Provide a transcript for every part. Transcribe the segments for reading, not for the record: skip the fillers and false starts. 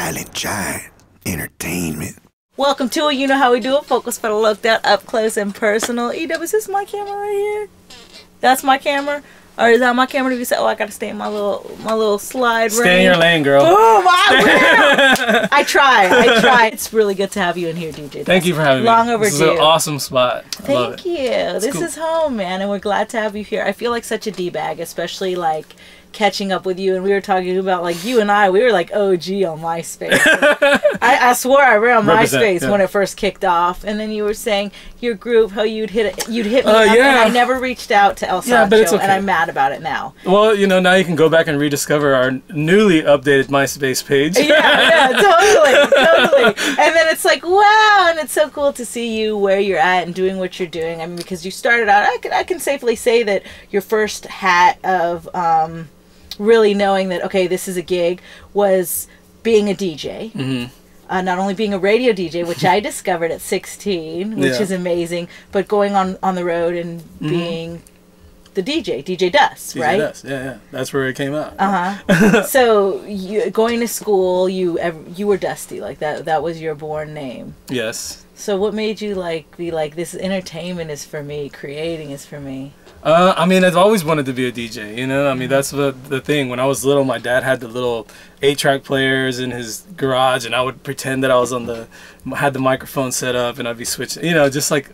silent giant. Entertainment. Welcome to it. You know how we do it. Focus for the looked at, up close and personal. EW, is this my camera right here? That's my camera? Or is that my camera to be set? Oh, I gotta stay in my little slide range. Stay in your lane, girl. Boom! I will! I try. It's really good to have you in here, DJ. Thank you for having me. Long overdue. This is an awesome spot. Thank you. This is home, man, and we're glad to have you here. I feel like such a D-bag, especially like catching up with you, and we were talking about like you and I, we were like OG on MySpace. I swore I ran on MySpace when it first kicked off, and then you were saying your group, how you'd hit me up, and I never reached out to El Sancho, and I'm mad about it now. Well, you know, now you can go back and rediscover our newly updated MySpace page. yeah, totally. And then it's like, wow, and it's so cool to see you where you're at and doing what you're doing. I mean, because you started out, I can safely say that your first hat of really knowing that, okay, this is a gig, was being a DJ. Mm-hmm. Not only being a radio DJ, which I discovered at 16, which is amazing, but going on the road and being the DJ Dus, right? DJ Dus, yeah. That's where it came out. So going to school, you were Dusty, like that was your born name. Yes. So what made you be like, this entertainment is for me, creating is for me? I mean, I've always wanted to be a DJ, you know? I mean, that's the thing. When I was little, my dad had the little 8-track players in his garage, and I would pretend that I was had the microphone set up, and I'd be switching, you know, just like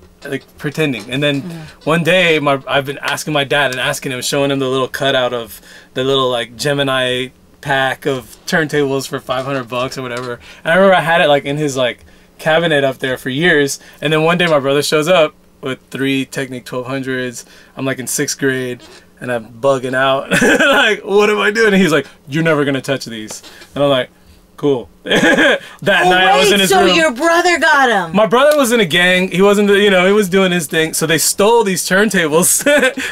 pretending. And then one day, I've been asking my dad and asking him, showing him the little cutout of the little, like, Gemini pack of turntables for $500 or whatever. And I remember I had it, like, in his, like, cabinet up there for years. And then one day my brother shows up with 3 Technic 1200s. I'm like in 6th grade and I'm bugging out. Like, what am I doing? And he's like, you're never gonna touch these. And I'm like, cool. That night I was in his room. So your brother got him. My brother was in a gang. He wasn't, you know, he was doing his thing. So they stole these turntables.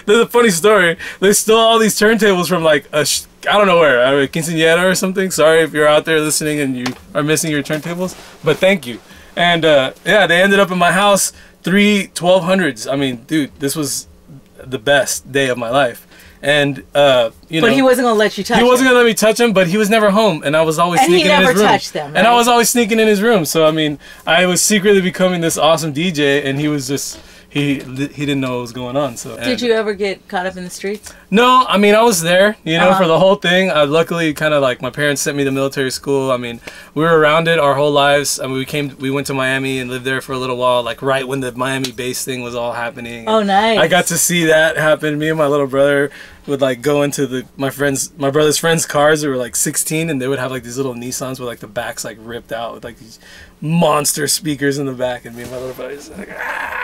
There's a funny story. They stole all these turntables from like I don't know where, quinceañera or something. Sorry if you're out there listening and you are missing your turntables, but thank you. And yeah, they ended up in my house. 3 1200s. I mean, dude, this was the best day of my life. And you know, but he wasn't gonna let you touch him. He wasn't gonna let me touch him, but he was never home, and I was always sneaking in his room. And he never touched them, right? And I was always sneaking in his room. So I mean, I was secretly becoming this awesome DJ, and he was just he didn't know what was going on. So did you ever get caught up in the streets? No, I mean, I was there, you know, for the whole thing. Luckily, kind of like my parents sent me to military school. I mean, we were around it our whole lives. I mean, we went to Miami and lived there for a little while, like right when the Miami bass thing was all happening. Oh, nice. I got to see that happen. Me and my little brother would like go into my brother's friends' cars. They were like 16, and they would have like these little Nissans with like the backs like ripped out with like these monster speakers in the back, and me and my little brother was like, ah!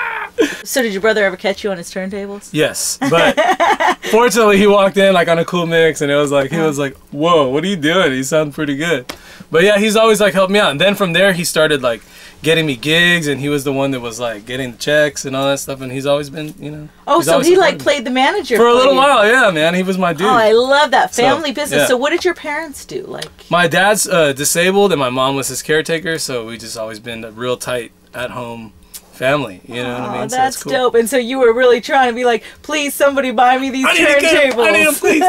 So did your brother ever catch you on his turntables? Yes, but fortunately he walked in like on a cool mix, and it was like, he was like, whoa, what are you doing? You sound pretty good. But yeah, he's always like helped me out. And then from there he started like getting me gigs, and he was the one that was like getting the checks and all that stuff, and he's always been, you know. Oh, so he like played the manager for a little while. Yeah, man, he was my dude. Oh, I love that family business. Yeah. So what did your parents do? Like, my dad's disabled, and my mom was his caretaker, so we just always been a real tight at home family, you know what I mean? That's so cool. dope. And so you were really trying to be like, please, somebody buy me these turntables. I need them, please.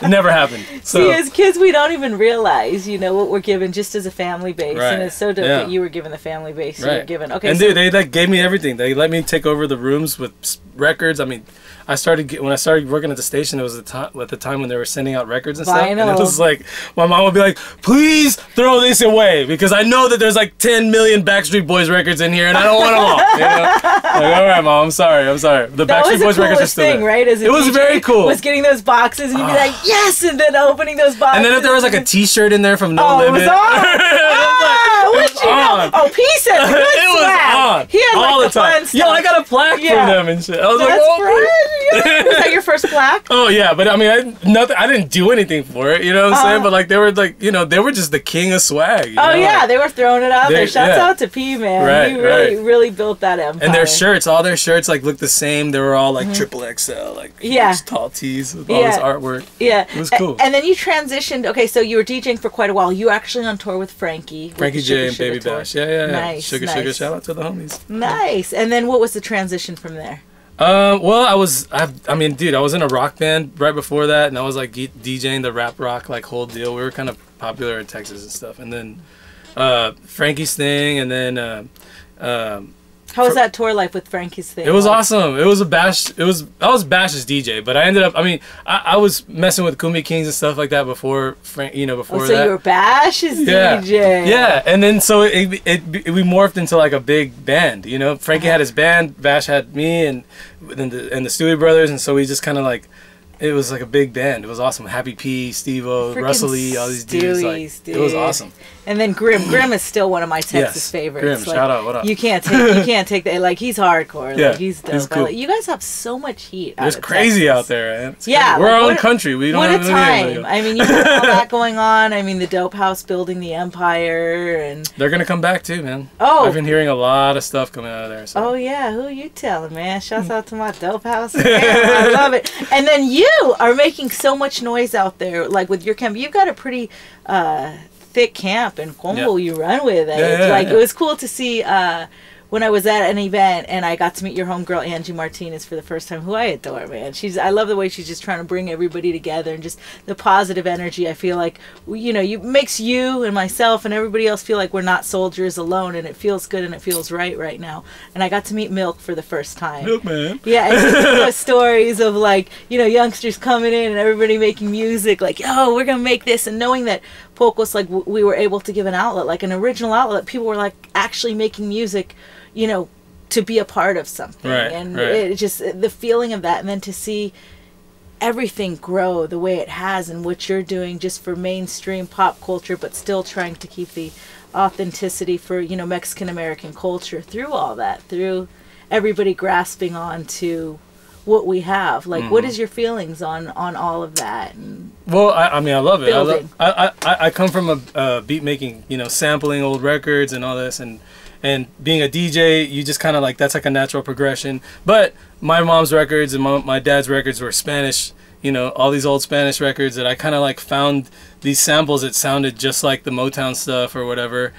It never happened. So. See, as kids, we don't even realize, you know, what we're given just as a family base. Right. And it's so dope that you were given the family base you were given. Okay. And dude, they like gave me everything. They let me take over the rooms with records. I mean, when I started working at the station, it was at the time when they were sending out records and stuff. And it was like, my mom would be like, please throw this away, because I know that there's like 10 million Backstreet Boys records in here, and I don't want them all. You know? Like, all right, Mom, I'm sorry. The Backstreet Boys records are still there. Right? As it was very cool. Was getting those boxes, and you'd be like, yes, and then opening those boxes. And then if there was like a T-shirt in there from No Limit. It was on. Oh, Peace had good it was on. He had all like the time. Yo, I got a plaque from them and shit. I was like, was that your first plaque? Oh yeah, but I mean, I didn't do anything for it. You know what I'm saying? But like, they were like, you know, they were just the king of swag. You know? Yeah, they were throwing it out there. Shouts out to P, man. Right, he really built that empire. And their shirts, all their shirts like looked the same. They were all like triple XL, like tall tees with all this artwork. Yeah, it was cool. And then you transitioned. Okay, so you were DJing for quite a while. You were actually on tour with Frankie J and Baby Bash. Yeah. Nice. Sugar. Shout out to the homies. Nice. And then what was the transition from there? Well, I mean, dude, I was in a rock band right before that, and I was like DJing the rap rock like whole deal. We were kind of popular in Texas and stuff, and then Frankie's thing, and then How was that tour life with Frankie's thing? it was awesome. It was a bash. I was Bash's DJ, but I ended up. I mean, I was messing with Cumbia Kings and stuff like that before Frank. Before so that. you were Bash's DJ. Yeah, and then so we morphed into like a big band. Frankie had his band, Bash had me, and the Stewie brothers, and so we just kind of like. It was like a big band. It was awesome. Happy P, Steve-O, Russell Lee, all these dudes. It was awesome. And then Grim. Grim is still one of my Texas favorites. Grim, like, shout out, what up? You can't take that. Like, he's hardcore. Yeah, like, he's dope. he's cool. You guys have so much heat. It's crazy out there, man. It's yeah. crazy. We're our own country. We don't have time. I mean, you have all that going on. I mean, the Dope House building the empire. And they're going to come back too, man. Oh. I've been hearing a lot of stuff coming out of there. So. Oh, yeah. Who you telling, man? Shouts out to my Dope House. I love it. And then you are making so much noise out there, like with your camp. You've got a pretty thick camp and combo you run with it. It was cool to see when I was at an event and I got to meet your homegirl Angie Martinez for the first time, who I adore, man. I love the way she's just trying to bring everybody together and just the positive energy. I feel like makes you and myself and everybody else feel like we're not soldiers alone, and it feels good and it feels right now. And I got to meet Milk for the first time. Milk, man. Yeah, and those stories of like youngsters coming in and everybody making music, like, yo, we're gonna make this, and knowing that Pocos, like, we were able to give an outlet, like an original outlet. People were like actually making music, to be a part of something. It just, the feeling of that, and then to see everything grow the way it has and what you're doing just for mainstream pop culture, but still trying to keep the authenticity for, Mexican American culture through all that, through everybody grasping on to what we have. Like, what is your feelings on all of that? Well, I mean, I love it. I come from a beat making, sampling old records and all this, and being a DJ, you just kind of like, that's like a natural progression. But my mom's records and my dad's records were Spanish, all these old Spanish records that I kind of like found these samples that sounded just like the Motown stuff or whatever,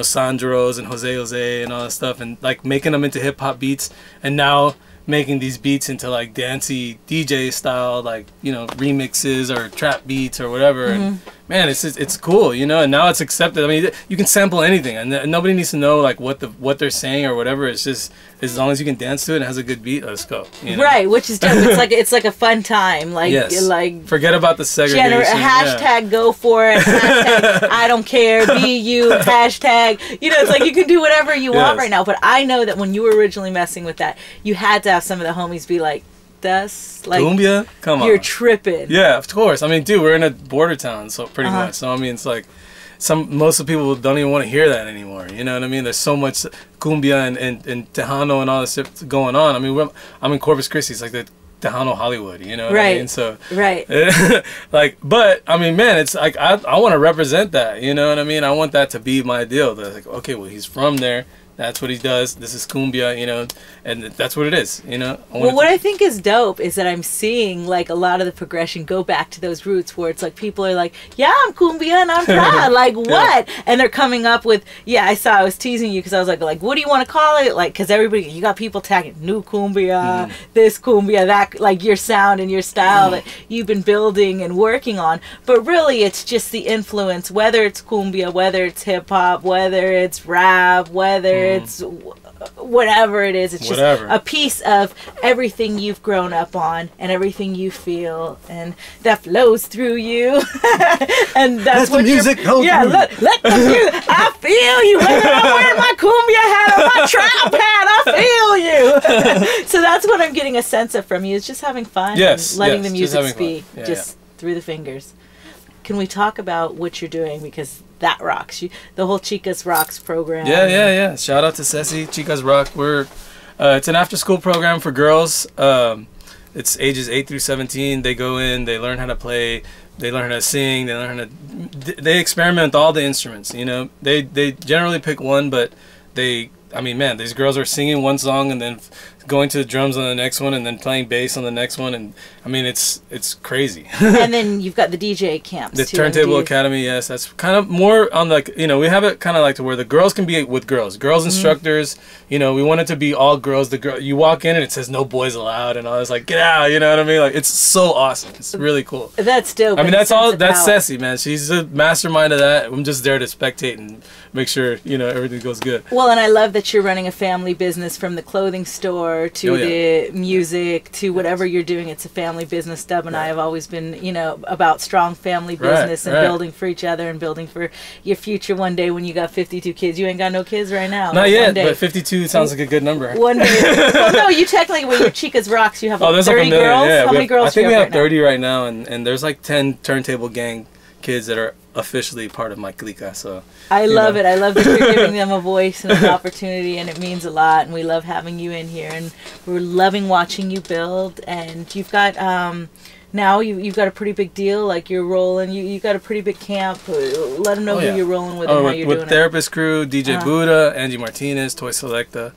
Sandro's and Jose and all that stuff, and like making them into hip hop beats, and now making these beats into like dancey DJ style, like, remixes or trap beats or whatever. And man, it's cool, and now it's accepted. I mean, you can sample anything, and nobody needs to know like what they're saying or whatever. It's just, as long as you can dance to it and it has a good beat, let's go. Right, which is dope. It's like a fun time. Like, like, forget about the segregation. Hashtag go for it. Hashtag I don't care. Be you. Hashtag. It's like you can do whatever you want right now. But I know that when you were originally messing with that, you had to have some of the homies be like, "Das, like, cumbia? Come on, you're tripping." Yeah, of course. I mean, dude, we're in a border town, so pretty much. So I mean, it's like most of the people don't even want to hear that anymore. You know what I mean? There's so much cumbia and Tejano and all this stuff going on. I mean, I'm in Corpus Christi. It's like the Tejano Hollywood. You know what I mean? So like, but I mean, man, it's like I want to represent that. You know what I mean? I want that to be my deal. That, like, okay, well, he's from there. That's what he does. This is cumbia, and that's what it is, Well, what I think is dope is that I'm seeing like a lot of the progression go back to those roots where it's like people are like, yeah, I'm cumbia and I'm proud. Like, what? And they're coming up with, I was teasing you because I was like, what do you want to call it? Like, because you got people tagging new cumbia, this cumbia, that, like your sound and your style that you've been building and working on. But really, it's just the influence, whether it's cumbia, whether it's hip hop, whether it's rap, whether it's whatever it is. It's just a piece of everything you've grown up on and everything you feel, and that flows through you. And that's what the music go let the music. I feel you. Whether I'm wearing my cumbia hat or my trap hat, I feel you. So that's what I'm getting a sense of from you. Is just having fun, and letting the music speak, through the fingers. Can we talk about what you're doing, because that rocks? The whole Chicas Rocks program. Yeah. Shout out to Ceci, Chicas Rock. It's an after-school program for girls. It's ages 8 through 17. They go in, they learn how to play, they learn how to sing, they experiment with all the instruments. They generally pick one, but I mean, man, these girls are singing one song and then going to the drums on the next one, and then playing bass on the next one, and I mean it's crazy. And then you've got the DJ camps. The too. Turntable Academy, yes, that's kind of more on like, you know, we have it kind of like to where the girls can be with girls, instructors. You know, we want it to be all girls. The girl, you walk in and it says no boys allowed, and all this like get out. You know what I mean? Like it's so awesome. It's really cool. That's dope. I mean, that's Ceci, man. She's the mastermind of that. I'm just there to spectate and make sure, you know, everything goes good. Well, and I love that you're running a family business, from the clothing store to the music to whatever you're doing. It's a family business. Dub and I have always been, you know, about strong family business and building for each other and building for your future one day when you got 52 kids. You ain't got no kids right now. Not yet, but 52 sounds like a good number. One day. Well, no, you technically, with your Chicas Rocks, you have like 30 like girls. Yeah, How many girls I think do we you have 30 now? right now, and there's like 10 Turntable Gang kids that are officially part of my clica. So I love it. I love that you're giving them a voice and an opportunity, and it means a lot. And we love having you in here, and we're loving watching you build. And you've got now you've got a pretty big deal. Like you're rolling. You got a pretty big camp. Let them know who you're rolling with and how you're doing with Therapist Crew, DJ Buddha, Angie Martinez, Toy Selecta.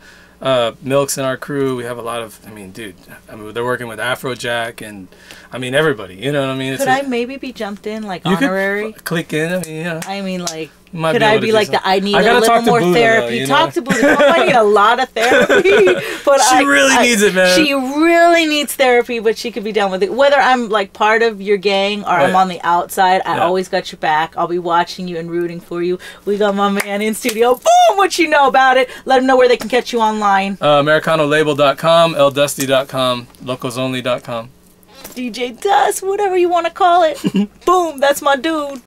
Milk's in our crew. We have a lot of, I mean, dude, they're working with Afrojack and, I mean, everybody, you know what I mean? Could I maybe be jumped in, like, honorary? Click in, I mean, yeah. I mean, like, could I be like I need a little more Buddha, therapy? though, Talk to Buddha. I need a lot of therapy. But she really needs it, man. She really needs therapy, but she could be done with it. Whether I'm like part of your gang or I'm on the outside, I always got your back. I'll be watching you and rooting for you. We got my man in studio. Boom! What you know about it? Let them know where they can catch you online. AmericanoLabel.com, LDusty.com, LocosOnly.com. DJ Dus, whatever you want to call it. Boom! That's my dude.